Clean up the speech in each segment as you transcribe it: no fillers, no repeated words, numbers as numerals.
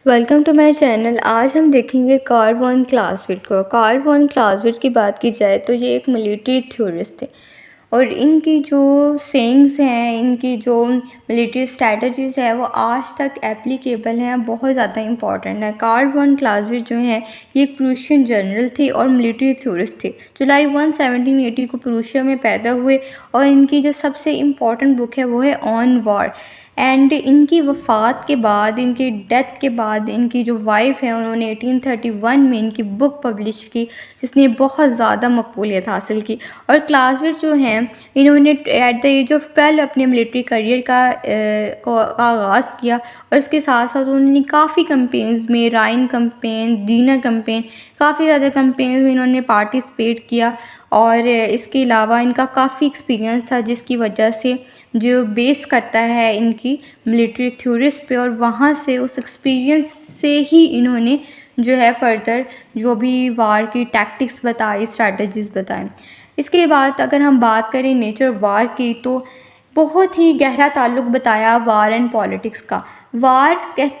Welcome to my channel. आज हम देखेंगे कार्ल वॉन क्लाउज़विट्ज़ को। कार्ल वॉन क्लाउज़विट्ज़ की बात की जाए तो ये एक मिलिट्री थ्योरिस्ट थे और इनकी जो सेइंग्स हैं, इनकी जो मिलिट्री स्ट्रैटेजीज़ है वो आज तक एप्लीकेबल हैं, बहुत ज़्यादा इंपॉर्टेंट है। कार्ल वॉन क्लाउज़विट्ज़ जो हैं ये एक प्रूशियन जनरल थे और मिलिट्री थ्योरिस्ट थे। जुलाई 1 1780 को प्रूशिया में पैदा हुए और इनकी जो सबसे इम्पॉर्टेंट बुक है वो है ऑन वॉर। एंड इनकी वफ़ात के बाद, इनकी डेथ के बाद, इनकी जो वाइफ है उन्होंने 1831 में इनकी बुक पब्लिश की जिसने बहुत ज़्यादा मकबूलियत हासिल की। और क्लाउज़विट्ज़ जो हैं इन्होंने एट द एज ऑफ 12 अपने मिलिट्री करियर का आगाज़ किया और इसके साथ साथ उन्होंने काफ़ी कैंपेन्स में, राइन कैंपेन, दीना कैंपेन, काफ़ी ज़्यादा कैंपेन्स में इन्होंने पार्टिसिपेट किया। और इसके अलावा इनका काफ़ी एक्सपीरियंस था जिसकी वजह से जो बेस करता है इनकी मिलिट्री थ्योरिस्ट पे, और वहाँ से उस एक्सपीरियंस से ही इन्होंने जो है फर्दर जो भी वार की टैक्टिक्स बताई, स्ट्रैटेजीज़ बताएं। इसके बाद अगर हम बात करें नेचर वार की तो बहुत ही गहरा ताल्लुक़ बताया वार एंड पॉलिटिक्स का।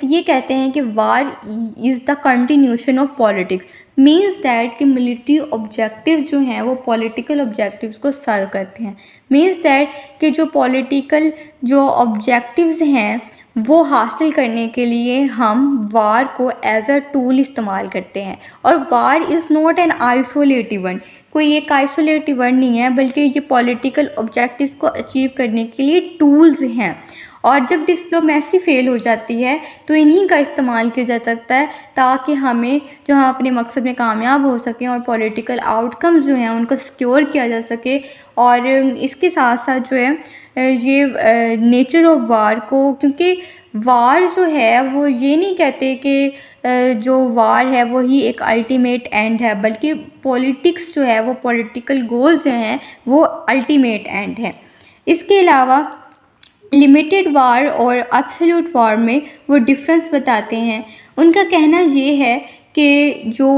ये कहते हैं कि war is the continuation of politics, means that कि मिलिट्री ऑब्जेक्टिव जो हैं वो पॉलिटिकल ऑब्जेक्टिव्स को सर्व करते हैं। मीन्स दैट कि जो पॉलिटिकल जो ऑब्जेक्टिव्स हैं वो हासिल करने के लिए हम वार को एज अ टूल इस्तेमाल करते हैं। और वार इज़ नॉट एन आइसोलेटिव वन, कोई एक आइसोलेटिव वन नहीं है, बल्कि ये पॉलिटिकल ऑब्जेक्टिव्स को अचीव करने के लिए टूल्स हैं। और जब डिप्लोमेसी फेल हो जाती है तो इन्हीं का इस्तेमाल किया जा सकता है ताकि हम अपने मकसद में कामयाब हो सकें और पॉलिटिकल आउटकम्स जो हैं उनको सिक्योर किया जा सके। और इसके साथ साथ जो है ये नेचर ऑफ वार को, क्योंकि वार जो है वो ये नहीं कहते कि जो वार है वो ही एक अल्टीमेट एंड है, बल्कि पॉलिटिक्स जो है वो पॉलिटिकल गोल्स जो हैं वो अल्टीमेट एंड है। इसके अलावा लिमिटेड वार और एब्सोल्यूट वार में वो डिफरेंस बताते हैं। उनका कहना ये है कि जो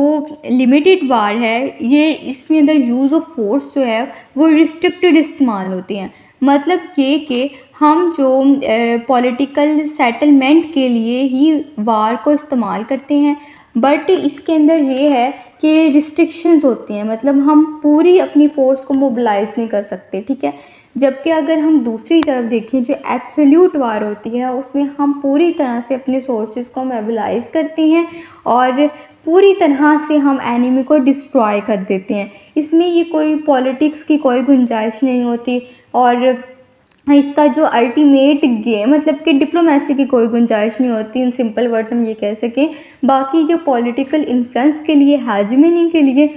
लिमिटेड वार है ये इसमें द यूज़ ऑफ फोर्स जो है वो रिस्ट्रिक्टेड इस्तेमाल होती हैं। मतलब ये कि हम जो पॉलिटिकल सेटलमेंट के लिए ही वार को इस्तेमाल करते हैं, बट इसके अंदर ये है कि रिस्ट्रिक्शंस होती हैं, मतलब हम पूरी अपनी फ़ोर्स को मोबिलाइज़ नहीं कर सकते, ठीक है। जबकि अगर हम दूसरी तरफ देखें जो एब्सोल्यूट वार होती है उसमें हम पूरी तरह से अपने सोर्सेज को मोबिलाइज़ करते हैं और पूरी तरह से हम एनिमी को डिस्ट्रॉय कर देते हैं। इसमें ये कोई पॉलिटिक्स की कोई गुंजाइश नहीं होती और इसका जो अल्टीमेट गेम मतलब कि डिप्लोमेसी की कोई गुंजाइश नहीं होती। इन सिंपल वर्ड्स हम ये कह सकें। बाकी जो पॉलिटिकल इन्फ्लुएंस के लिए, हेजेमनी के लिए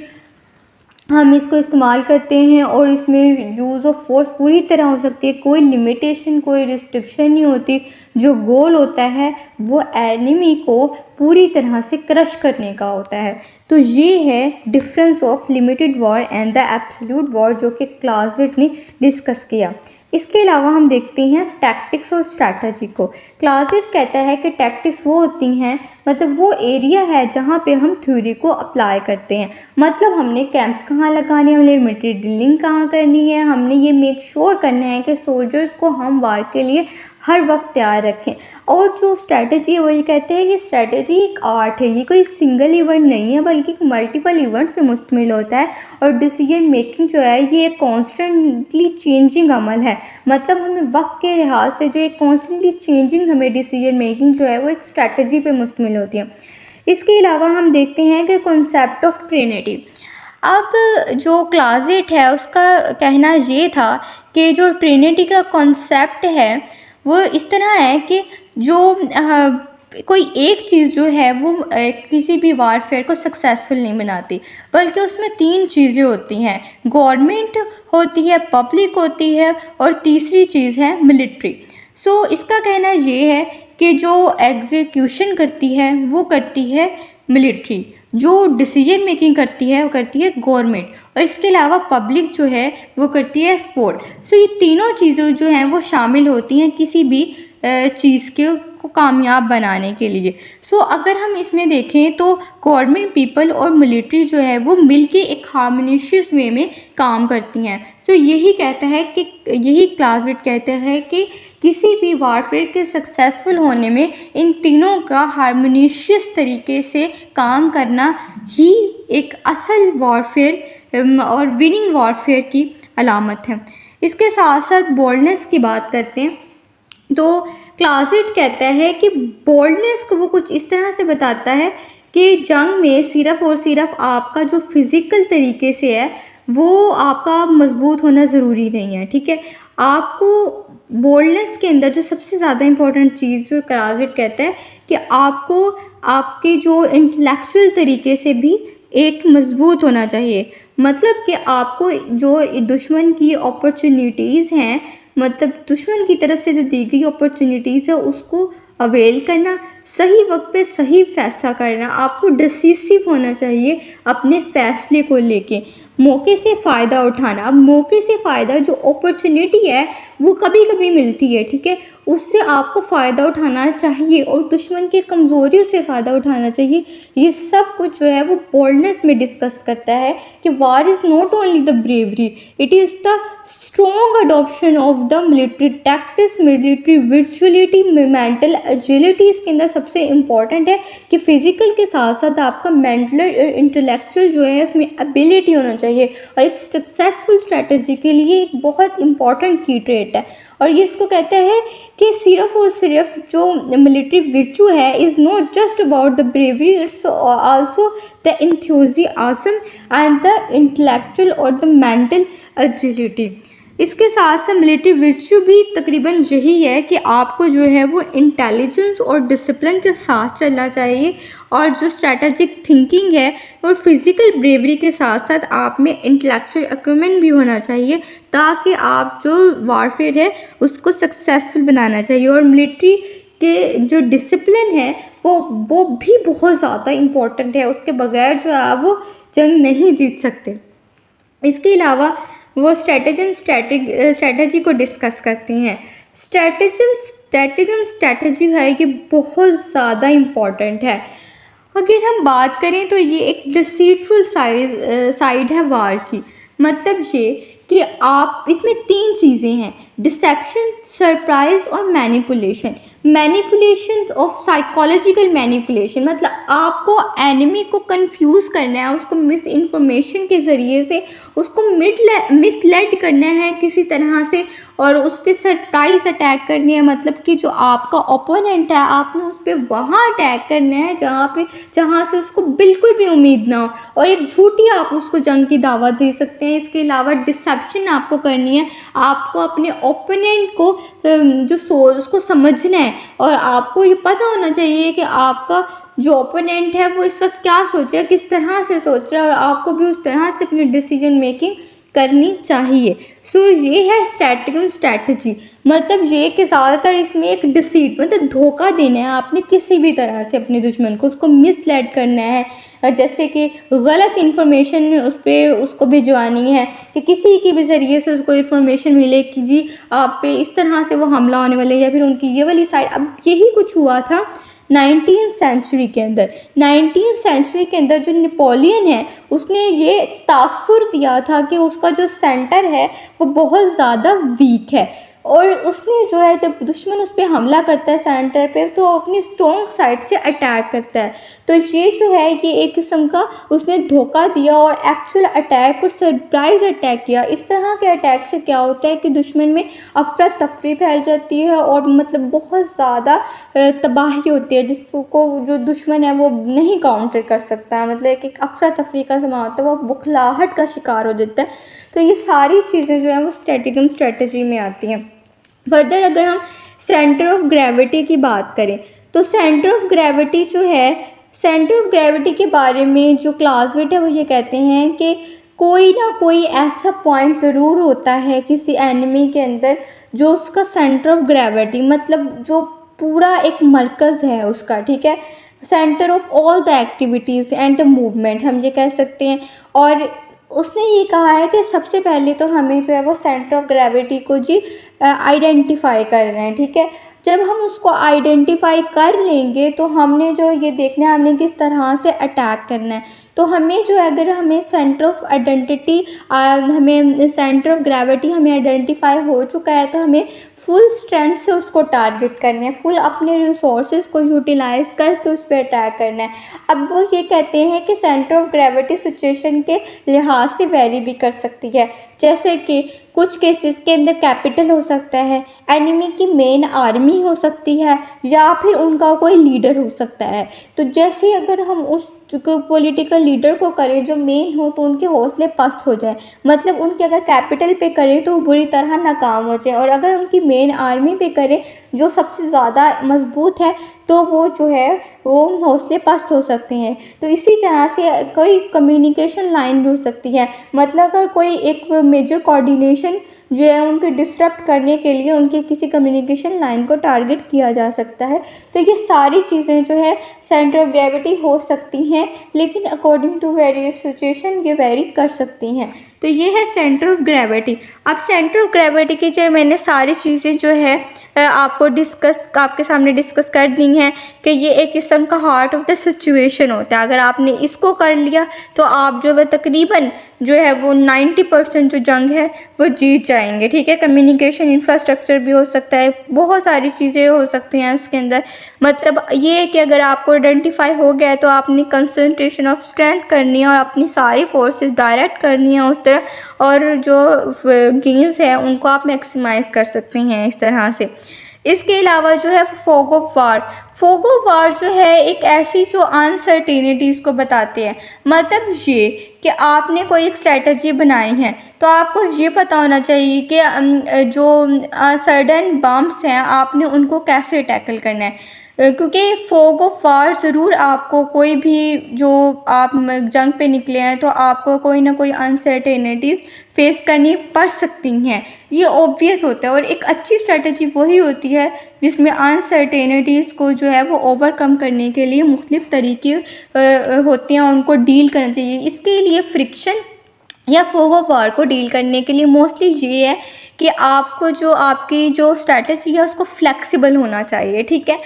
हम इसको इस्तेमाल करते हैं और इसमें यूज़ ऑफ फोर्स पूरी तरह हो सकती है, कोई लिमिटेशन, कोई रिस्ट्रिक्शन नहीं होती। जो गोल होता है वो एनिमी को पूरी तरह से क्रश करने का होता है। तो ये है difference of limited war and the absolute war जो कि क्लाउज़विट्ज़ ने डिस्कस किया। इसके अलावा हम देखते हैं टैक्टिक्स और स्ट्रैटेजी को। क्लाउज़विट्ज़ कहता है कि टैक्टिक्स वो होती हैं, मतलब वो एरिया है जहाँ पे हम थ्योरी को अप्लाई करते हैं। मतलब हमने कैंप्स कहाँ लगाने हैं, हमने मिलिट्री ड्रिलिंग कहाँ करनी है, हमने ये मेक श्योर करना है कि सोल्जर्स को हम वार के लिए हर वक्त तैयार रखें। और जो स्ट्रैटेजी है वो ये कहते हैं कि स्ट्रैटेजी एक आर्ट है, ये कोई सिंगल इवेंट नहीं है बल्कि मल्टीपल इवेंट्स पे मुश्तमिल होता है। और डिसीजन मेकिंग जो है ये एक कॉन्स्टेंटली चेंजिंग अमल है। मतलब हमें वक्त के लिहाज से जो एक कॉन्स्टेंटली चेंजिंग हमें डिसीजन मेकिंग जो है वो एक स्ट्रैटेजी पे मुश्तमिल होती है। इसके अलावा हम देखते हैं कि कॉन्सेप्ट ऑफ ट्रिनिटी। अब जो क्लाउज़विट्ज़ है उसका कहना ये था कि जो ट्रिनिटी का कॉन्सेप्ट है वो इस तरह है कि जो कोई एक चीज़ जो है वो किसी भी वारफेयर को सक्सेसफुल नहीं बनाती, बल्कि उसमें 3 चीज़ें होती हैं। गवर्नमेंट होती है, पब्लिक होती है और तीसरी चीज़ है मिलिट्री। सो इसका कहना ये है कि जो एग्जीक्यूशन करती है वो करती है मिलिट्री, जो डिसीजन मेकिंग करती है वो करती है गवर्नमेंट, और इसके अलावा पब्लिक जो है वो करती है सपोर्ट। सो ये तीनों चीज़ें जो हैं वो शामिल होती हैं किसी भी चीज़ को कामयाब बनाने के लिए। सो अगर हम इसमें देखें तो गवर्नमेंट, पीपल और मिलिट्री जो है वो मिलके एक हार्मोनिशियस वे में काम करती हैं। सो यही क्लासविट कहते हैं कि किसी भी वारफेयर के सक्सेसफुल होने में इन तीनों का हार्मोनिशियस तरीके से काम करना ही एक असल वॉरफेयर और विनिंग वॉरफेयर की अलामत है। इसके साथ साथ बोल्डनेस की बात करते हैं तो क्लासविट कहता है कि बोल्डनेस को वो कुछ इस तरह से बताता है कि जंग में सिर्फ और सिर्फ आपका जो फिज़िकल तरीके से है वो आपका मजबूत होना ज़रूरी नहीं है, ठीक है। आपको बोल्डनेस के अंदर जो सबसे ज़्यादा इम्पोर्टेंट चीज़ जो क्लासविट कहता है कि आपको आपके जो इंटेलेक्चुअल तरीके से भी एक मजबूत होना चाहिए। मतलब कि आपको जो दुश्मन की अपॉर्चुनिटीज़ हैं, मतलब दुश्मन की तरफ से जो दी गई अपॉर्चुनिटीज़ है उसको अवेल करना, सही वक्त पे सही फैसला करना, आपको डिसिसिव होना चाहिए अपने फैसले को लेके, मौके से फ़ायदा उठाना। अब मौके से फ़ायदा जो अपॉर्चुनिटी है वो कभी कभी मिलती है, ठीक है, उससे आपको फ़ायदा उठाना चाहिए और दुश्मन की कमज़ोरियों से फ़ायदा उठाना चाहिए। ये सब कुछ जो है वो बोल्डनेस में डिस्कस करता है कि war is not only the bravery, it is the strong adoption of the military tactics, military virtuality, mental agility. इसके अंदर सबसे इम्पॉर्टेंट है कि फिज़िकल के साथ साथ आपका मेंटल और इंटेलेक्चुअल जो है उसमें एबिलिटी होना चाहिए और एक सक्सेसफुल स्ट्रैटेजी के लिए एक बहुत इंपॉर्टेंट की ट्रेट है। और ये इसको कहता है कि सिर्फ और सिर्फ जो मिलिट्री विर्चू है is not just about the bravery, it's also the enthusiasm and the intellectual और द मेंटल एजिलिटी। इसके साथ साथ मिलिट्री विर्चू भी तकरीबन यही है कि आपको जो है वो इंटेलिजेंस और डिसिप्लिन के साथ चलना चाहिए और जो स्ट्रैटेजिक थिंकिंग है और फिज़िकल ब्रेवरी के साथ साथ आप में इंटेलेक्चुअल अक्यूमेंट भी होना चाहिए ताकि आप जो वारफेयर है उसको सक्सेसफुल बनाना चाहिए। और मिलिट्री के जो डिसिप्लिन है वो भी बहुत ज़्यादा इम्पोर्टेंट है, उसके बगैर जो है वो जंग नहीं जीत सकते। इसके अलावा वो स्ट्रैटेजी को डिस्कस करते हैं। स्ट्रैटेजी है कि बहुत ज़्यादा इम्पॉर्टेंट है। अगर हम बात करें तो ये एक डिसीटफुल साइड है वार की। मतलब ये कि आप इसमें 3 चीज़ें हैं, डिसेप्शन, सरप्राइज और मैनिपुलेशन ऑफ साइकोलॉजिकल मैनिपुलेशन। मतलब आपको एनिमी को कंफ्यूज करना है, उसको मिस इन्फॉर्मेशन के ज़रिए से उसको मिसलेड करना है किसी तरह से और उस पर सरप्राइज अटैक करनी है। मतलब कि जो आपका ओपोनेंट है आपने उस पर वहाँ अटैक करना है जहाँ से उसको बिल्कुल भी उम्मीद ना हो और एक झूठी आप उसको जंग की दावत दे सकते हैं। इसके अलावा डिसेप्शन आपको करनी है, आपको अपने ओपोनेंट को उसको समझना है और आपको ये पता होना चाहिए कि आपका जो ओपोनेंट है वो इस वक्त क्या सोच रहा है, किस तरह से सोच रहा है और आपको भी उस तरह से अपनी डिसीजन मेकिंग करनी चाहिए। सो ये है स्ट्रैटेजी। मतलब ये कि ज़्यादातर इसमें एक डिसीट मतलब धोखा देना है आपने किसी भी तरह से अपने दुश्मन को, उसको मिसलेड करना है, जैसे कि गलत इन्फॉर्मेशन उसको भिजवानी है कि किसी के भी ज़रिए से उसको इन्फॉर्मेशन मिले कि जी आप पे इस तरह से वो हमला होने वाले या फिर उनकी ये वाली साइड। अब यही कुछ हुआ था 19th सेंचुरी के अंदर। 19th सेंचुरी के अंदर जो नेपोलियन है उसने ये तासुर दिया था कि उसका जो सेंटर है वो बहुत ज़्यादा वीक है और उसने जो है जब दुश्मन उस पर हमला करता है सेंटर पे तो अपनी स्ट्रॉन्ग साइड से अटैक करता है। तो ये जो है ये एक किस्म का उसने धोखा दिया और एक्चुअल अटैक और सरप्राइज अटैक किया। इस तरह के अटैक से क्या होता है कि दुश्मन में अफरा तफरी फैल जाती है और मतलब बहुत ज़्यादा तबाही होती है जिसको जो दुश्मन है वो नहीं काउंटर कर सकता है। मतलब एक अफरा तफरी का समा होता है, वो बुखलाहट का शिकार हो जाता है। तो ये सारी चीज़ें जो हैं वो स्ट्रेटजी में आती हैं। फर्दर अगर हम सेंटर ऑफ ग्रेविटी की बात करें तो सेंटर ऑफ ग्रेविटी जो है, सेंटर ऑफ ग्रेविटी के बारे में जो क्लासमेट है वो ये कहते हैं कि कोई ना कोई ऐसा पॉइंट ज़रूर होता है किसी एनिमी के अंदर जो उसका सेंटर ऑफ ग्रेविटी मतलब जो पूरा एक मरकज़ है उसका, ठीक है, centre of all the activities and the movement हम ये कह सकते हैं। और उसने ये कहा है कि सबसे पहले तो हमें जो है वो सेंटर ऑफ ग्रेविटी को जी आइडेंटिफाई करना है, ठीक है। जब हम उसको आइडेंटिफाई कर लेंगे तो हमने जो ये देखना है हमने किस तरह से अटैक करना है। तो हमें जो है अगर हमें सेंटर ऑफ आइडेंटिटी हमें सेंटर ऑफ ग्रेविटी हमें आइडेंटिफाई हो चुका है तो हमें फुल स्ट्रेंथ से उसको टारगेट करना है, फुल अपने रिसोर्सेज को यूटिलाइज करके उस पर अटैक करना है। अब वो ये कहते हैं कि सेंटर ऑफ ग्रेविटी सिचुएशन के लिहाज से वेरी भी कर सकती है, जैसे कि कुछ केसेस के अंदर कैपिटल हो सकता है, एनिमी की मेन आर्मी हो सकती है, या फिर उनका कोई लीडर हो सकता है। तो जैसे अगर हम उस पॉलिटिकल लीडर को करें जो मेन हो तो उनके हौसले पस्त हो जाए, मतलब उनके अगर कैपिटल पे करें तो वो बुरी तरह नाकाम हो जाए, और अगर उनकी मेन आर्मी पे करें जो सबसे ज़्यादा मजबूत है तो वो जो है वो हौसले पस्त हो सकते हैं। तो इसी तरह से कोई कम्युनिकेशन लाइन भी हो सकती है, मतलब अगर कोई एक मेजर कोऑर्डिनेशन जो है उनके डिसरप्ट करने के लिए उनके किसी कम्युनिकेशन लाइन को टारगेट किया जा सकता है। तो ये सारी चीज़ें जो है सेंटर ऑफ ग्रेविटी हो सकती हैं, लेकिन अकॉर्डिंग टू वेरियस सिचुएशन ये वेरी कर सकती हैं। तो ये है सेंटर ऑफ ग्रेविटी। अब सेंटर ऑफ ग्रेविटी की जो मैंने सारी चीज़ें जो है आपके सामने डिस्कस कर दी हैं कि ये एक किस्म का हार्ट ऑफ द सिचुएशन होता है। अगर आपने इसको कर लिया तो आप जो है तकरीबन जो है वो 90% जो जंग है वो जीत जाएंगे। ठीक है, कम्युनिकेशन इंफ्रास्ट्रक्चर भी हो सकता है, बहुत सारी चीज़ें हो सकती हैं इसके अंदर। मतलब ये है कि अगर आपको आइडेंटिफाई हो गया है तो आपने कंसंट्रेशन ऑफ स्ट्रेंथ करनी है और अपनी सारी फोर्सेस डायरेक्ट करनी है उस तरह, और जो गेन्स है उनको आप मैक्सिमाइज़ कर सकते हैं इस तरह से। इसके अलावा जो है फोग ऑफ वार जो है एक ऐसी जो अनसर्टेनिटीज़ को बताते हैं। मतलब ये कि आपने कोई एक स्ट्रेटजी बनाई है तो आपको ये पता होना चाहिए कि जो सडन बम्प्स हैं आपने उनको कैसे टैकल करना है, क्योंकि फोग ऑफ वार ज़रूर आपको कोई भी जो आप जंग पे निकले हैं तो आपको कोई ना कोई अनसर्टेनिटीज़ फेस करनी पड़ सकती हैं, ये ऑब्वियस होता है। और एक अच्छी स्ट्रेटजी वही होती है जिसमें अनसर्टेनिटीज़ को जो है वो ओवरकम करने के लिए मुख्तलिफ़ तरीके होते हैं, उनको डील करना चाहिए। इसके लिए फ्रिक्शन या फोग ऑफ वार को डील करने के लिए मोस्टली ये है कि आपको जो आपकी जो स्ट्रेटजी है उसको फ्लेक्सिबल होना चाहिए। ठीक है,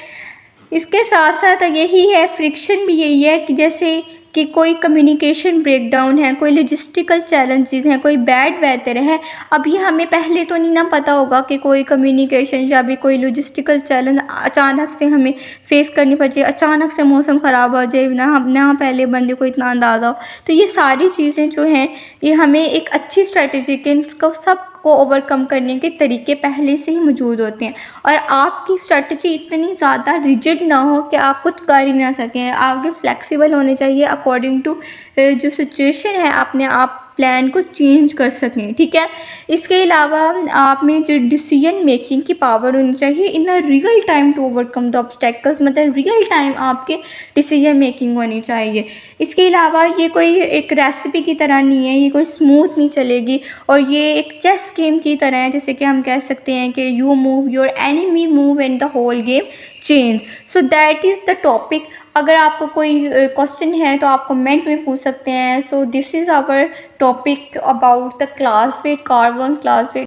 इसके साथ साथ यही है, फ्रिक्शन भी यही है कि जैसे कि कोई कम्युनिकेशन ब्रेकडाउन है, कोई लॉजिस्टिकल चैलेंजेस हैं, कोई बैड वेदर है। अभी हमें पहले तो नहीं ना पता होगा कि कोई कम्युनिकेशन या भी कोई लॉजिस्टिकल चैलेंज अचानक से हमें फेस करनी पड़े, अचानक से मौसम ख़राब हो जाए, ना पहले बंदे को इतना अंदाज़ा हो। तो ये सारी चीज़ें जो हैं ये हमें एक अच्छी स्ट्रेटजी के इनको सब को ओवरकम करने के तरीके पहले से ही मौजूद होते हैं, और आपकी स्ट्रेटजी इतनी ज़्यादा रिजिड ना हो कि आप कुछ कर ही ना सकें। आपके फ्लेक्सिबल होने चाहिए अकॉर्डिंग टू जो सिचुएशन है, अपने आप प्लान को चेंज कर सकें। ठीक है, इसके अलावा आप में जो डिसीजन मेकिंग की पावर होनी चाहिए in a real time to overcome the obstacles, मतलब रियल टाइम आपके डिसीजन मेकिंग होनी चाहिए। इसके अलावा ये कोई एक रेसिपी की तरह नहीं है, ये कोई स्मूथ नहीं चलेगी, और ये एक चेस गेम की तरह है, जैसे कि हम कह सकते हैं कि you move your enemy move and the whole game change. So that is the topic. अगर आपको कोई क्वेश्चन है तो आप कमेंट में पूछ सकते हैं। So this is our topic about the class weight, carbon class wait.